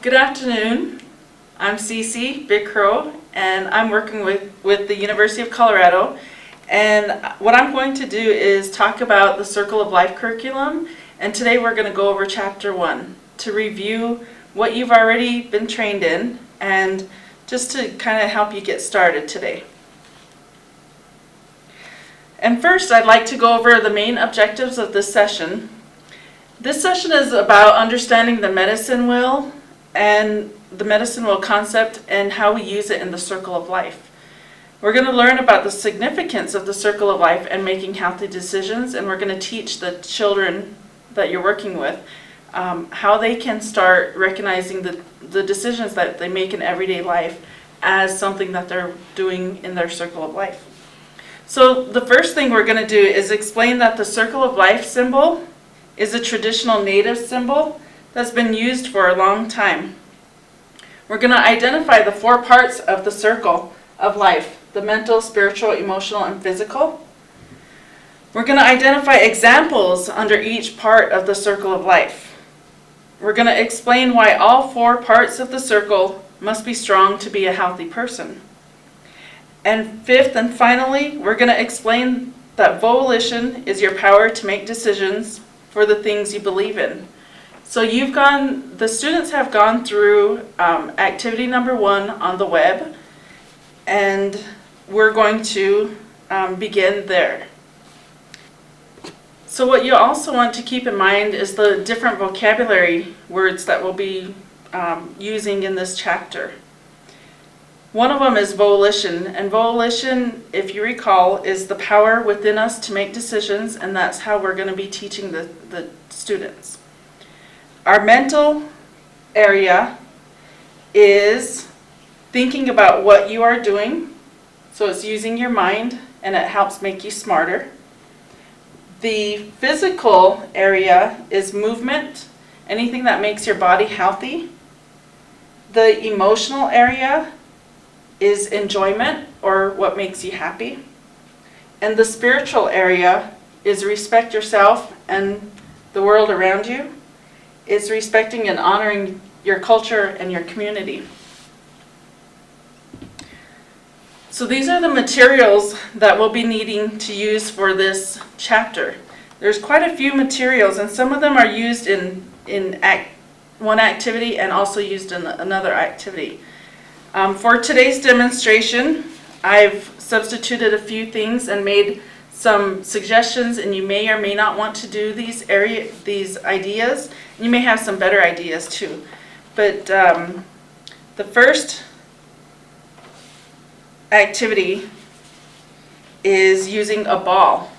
Good afternoon. I'm Cece Big Crow, and I'm working with the University of Colorado. And what I'm going to do is talk about the Circle of Life curriculum. And today we're going to go over Chapter 1 to review what you've already been trained in and just to kind of help you get started today. And first, I'd like to go over the main objectives of this session. This session is about understanding the medicine wheel and the medicine wheel concept and how we use it in the circle of life. We're going to learn about the significance of the circle of life and making healthy decisions, and we're going to teach the children that you're working with how they can start recognizing the decisions that they make in everyday life as something that they're doing in their circle of life. So the first thing we're going to do is explain that the circle of life symbol is a traditional native symbol that's been used for a long time. We're going to identify the 4 parts of the circle of life: the mental, spiritual, emotional, and physical. We're going to identify examples under each part of the circle of life. We're going to explain why all 4 parts of the circle must be strong to be a healthy person. And fifth and finally, we're going to explain that volition is your power to make decisions for the things you believe in. So the students have gone through activity number 1 on the web, and we're going to begin there. So what you also want to keep in mind is the different vocabulary words that we'll be using in this chapter. One of them is volition, and volition, if you recall, is the power within us to make decisions, and that's how we're going to be teaching the students. Our mental area is thinking about what you are doing, so it's using your mind, and it helps make you smarter. The physical area is movement, anything that makes your body healthy. The emotional area is enjoyment, or what makes you happy. And the spiritual area is respect yourself and the world around you. It's respecting and honoring your culture and your community. So these are the materials that we'll be needing to use for this chapter. There's quite a few materials, and some of them are used in one activity and also used in another activity. For today's demonstration, I've substituted a few things and made some suggestions, and you may or may not want to do these ideas. You may have some better ideas too. But the first activity is using a ball.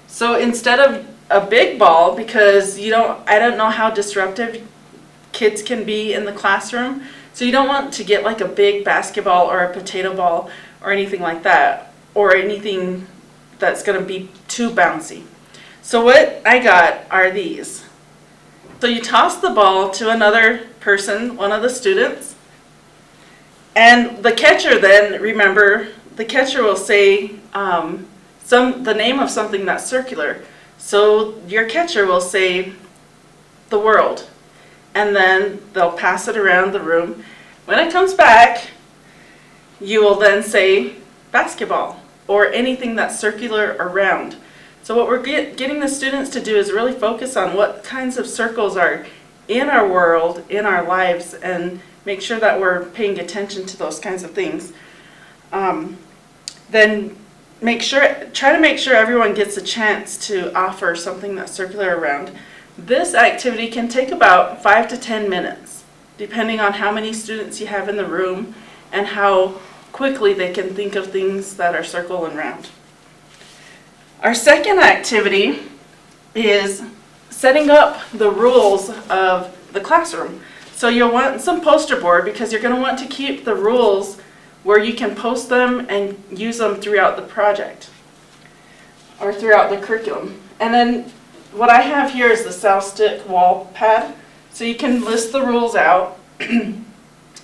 So instead of a big ball, because I don't know how disruptive kids can be in the classroom, so you don't want to get like a big basketball or a potato ball or anything like that, or anything that's going to be too bouncy. So what I got are these. So you toss the ball to another person, one of the students, and the catcher then, remember, the catcher will say the name of something that's circular. So your catcher will say the world, and then they'll pass it around the room. When it comes back, you will then say basketball or anything that's circular or round. So what we're getting the students to do is really focus on what kinds of circles are in our world, in our lives, and make sure that we're paying attention to those kinds of things. Then try to make sure everyone gets a chance to offer something that's circular around. This activity can take about 5 to 10 minutes, depending on how many students you have in the room and how quickly they can think of things that are circle and round. Our second activity is setting up the rules of the classroom. So you'll want some poster board, because you're going to want to keep the rules where you can post them and use them throughout the project or throughout the curriculum. And then what I have here is the self-stick wall pad. So you can list the rules out and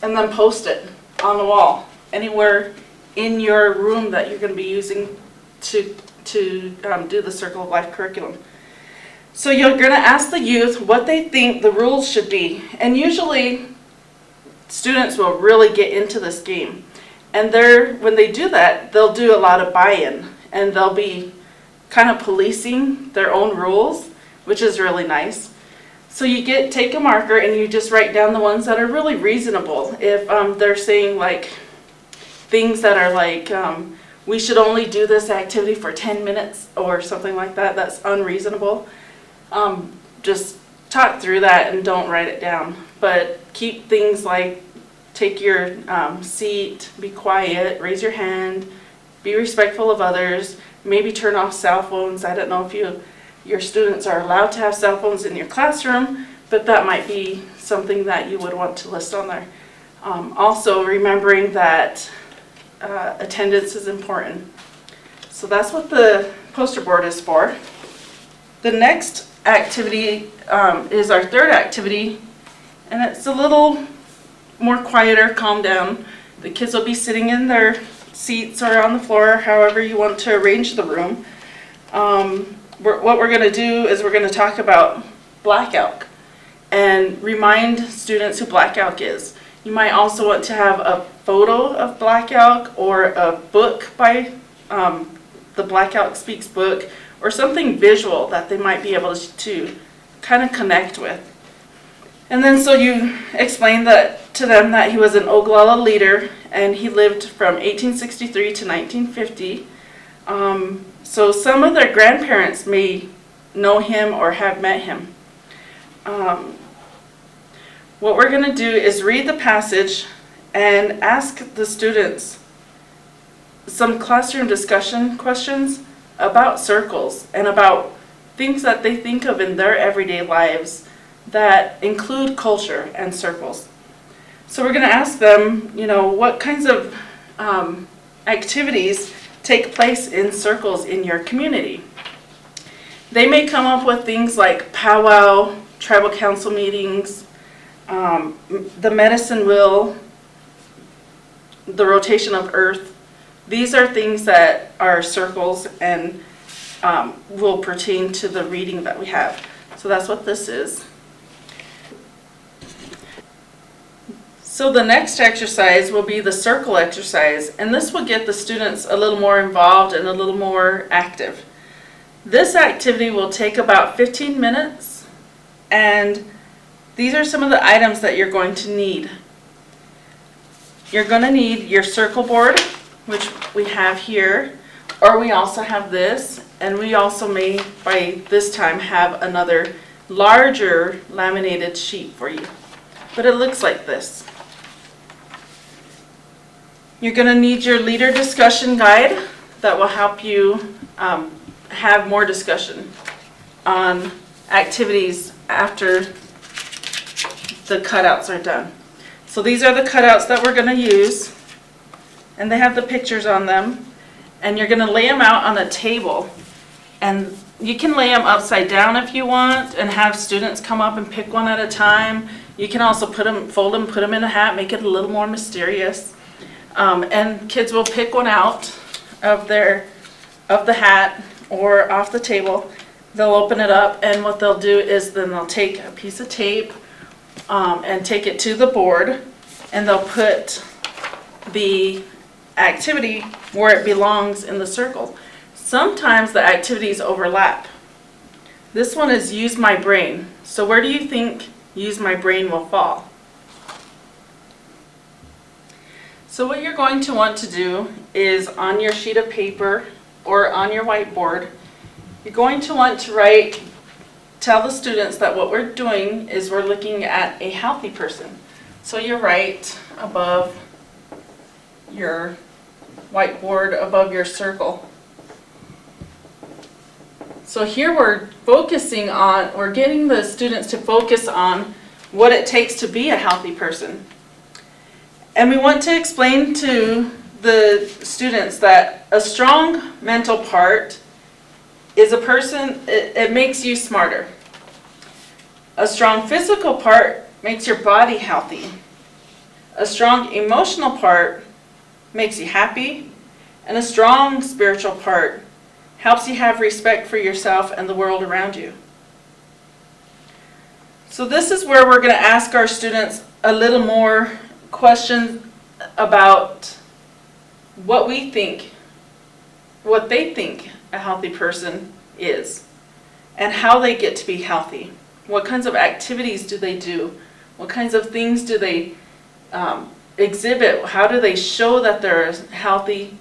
then post it on the wall anywhere in your room that you're going to be using to do the Circle of Life curriculum. So you're going to ask the youth what they think the rules should be. And usually students will really get into this game. And when they do that, they'll do a lot of buy-in. And they'll be kind of policing their own rules, which is really nice. So you take a marker and you just write down the ones that are really reasonable. If they're saying like things that are like, we should only do this activity for 10 minutes or something like that, that's unreasonable. Just talk through that and don't write it down. But keep things like take your seat, be quiet, raise your hand, be respectful of others, maybe turn off cell phones. I don't know if your students are allowed to have cell phones in your classroom, but that might be something that you would want to list on there. Also remembering that attendance is important. So that's what the poster board is for. The next activity is our third activity, and it's a little more quieter, calm down. The kids will be sitting in their seats or on the floor, however you want to arrange the room. What we're going to do is we're going to talk about black elk and remind students who black elk is. You might also want to have a photo of black elk or a book by the Black Elk Speaks book, or something visual that they might be able to kind of connect with. And then so you explain that to them that he was an Oglala leader and he lived from 1863 to 1950. So some of their grandparents may know him or have met him. What we're going to do is read the passage and ask the students some classroom discussion questions about circles and about things that they think of in their everyday lives that include culture and circles. So we're going to ask them, what kinds of activities take place in circles in your community. They may come up with things like powwow, tribal council meetings, the medicine wheel, the rotation of earth. These are things that are circles and will pertain to the reading that we have. So that's what this is. So the next exercise will be the circle exercise, and this will get the students a little more involved and a little more active. This activity will take about 15 minutes, and these are some of the items that you're going to need. You're going to need your circle board, which we have here, or we also have this, and we also may by this time have another larger laminated sheet for you. But it looks like this. You're going to need your leader discussion guide that will help you have more discussion on activities after the cutouts are done. So these are the cutouts that we're going to use, and they have the pictures on them, and you're going to lay them out on a table, and you can lay them upside down if you want and have students come up and pick one at a time. You can also fold them, put them in a hat, make it a little more mysterious. And kids will pick one out of the hat or off the table. They'll open it up, and what they'll do is then they'll take a piece of tape and take it to the board, and they'll put the activity where it belongs in the circle. Sometimes the activities overlap. This one is Use My Brain. So where do you think Use My Brain will fall? So what you're going to want to do is on your sheet of paper or on your whiteboard, you're going to want to tell the students that what we're doing is we're looking at a healthy person. So you write above your whiteboard, above your circle. So here we're getting the students to focus on what it takes to be a healthy person. And we want to explain to the students that a strong mental part is a person, it makes you smarter. A strong physical part makes your body healthy. A strong emotional part makes you happy. And a strong spiritual part helps you have respect for yourself and the world around you. So this is where we're going to ask our students a little more questions about what we think, what they think a healthy person is, and how they get to be healthy. What kinds of activities do they do? What kinds of things do they exhibit? How do they show that they're a healthy,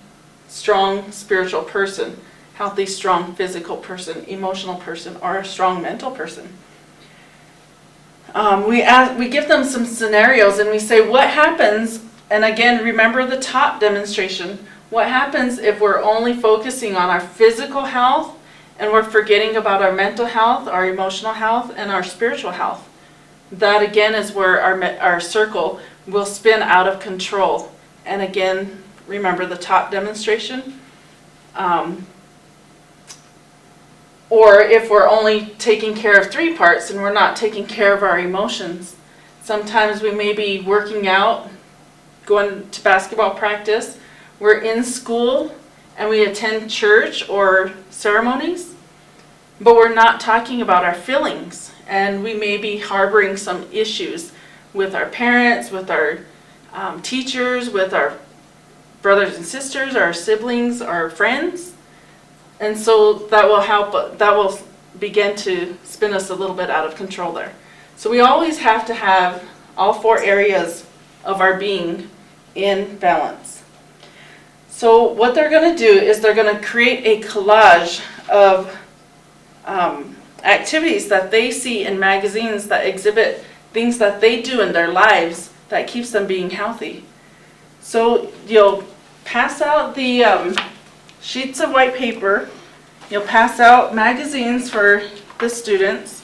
strong spiritual person, healthy, strong physical person, emotional person, or a strong mental person? We give them some scenarios and we say, what happens, and again, remember the top demonstration, what happens if we're only focusing on our physical health and we're forgetting about our mental health, our emotional health, and our spiritual health? That again is where our circle will spin out of control. And again, remember the top demonstration. Or if we're only taking care of 3 parts and we're not taking care of our emotions. Sometimes we may be working out, going to basketball practice, we're in school and we attend church or ceremonies, but we're not talking about our feelings, and we may be harboring some issues with our parents, with our teachers, with our brothers and sisters, our siblings, our friends. And so that will begin to spin us a little bit out of control there. So we always have to have all 4 areas of our being in balance. So what they're going to do is they're going to create a collage of activities that they see in magazines that exhibit things that they do in their lives that keeps them being healthy. So you'll pass out the sheets of white paper. You'll pass out magazines for the students,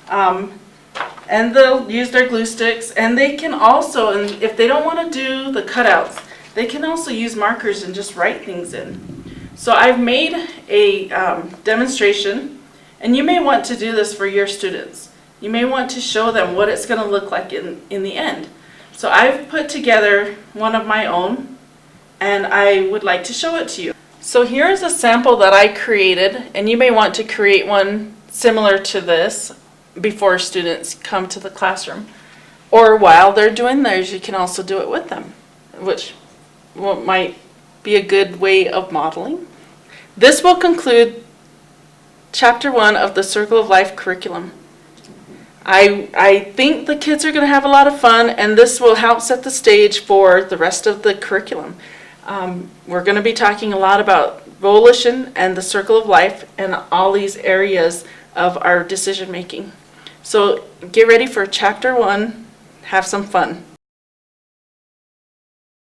and they'll use their glue sticks, and they can also, and if they don't want to do the cutouts, they can also use markers and just write things in. So I've made a demonstration, and you may want to do this for your students. You may want to show them what it's going to look like in the end. So I've put together one of my own, and I would like to show it to you. So here's a sample that I created, and you may want to create one similar to this before students come to the classroom. Or while they're doing theirs, you can also do it with them, which might be a good way of modeling. This will conclude Chapter 1 of the Circle of Life curriculum. I think the kids are going to have a lot of fun, and this will help set the stage for the rest of the curriculum. We're going to be talking a lot about volition and the circle of life and all these areas of our decision making. So get ready for Chapter 1. Have some fun.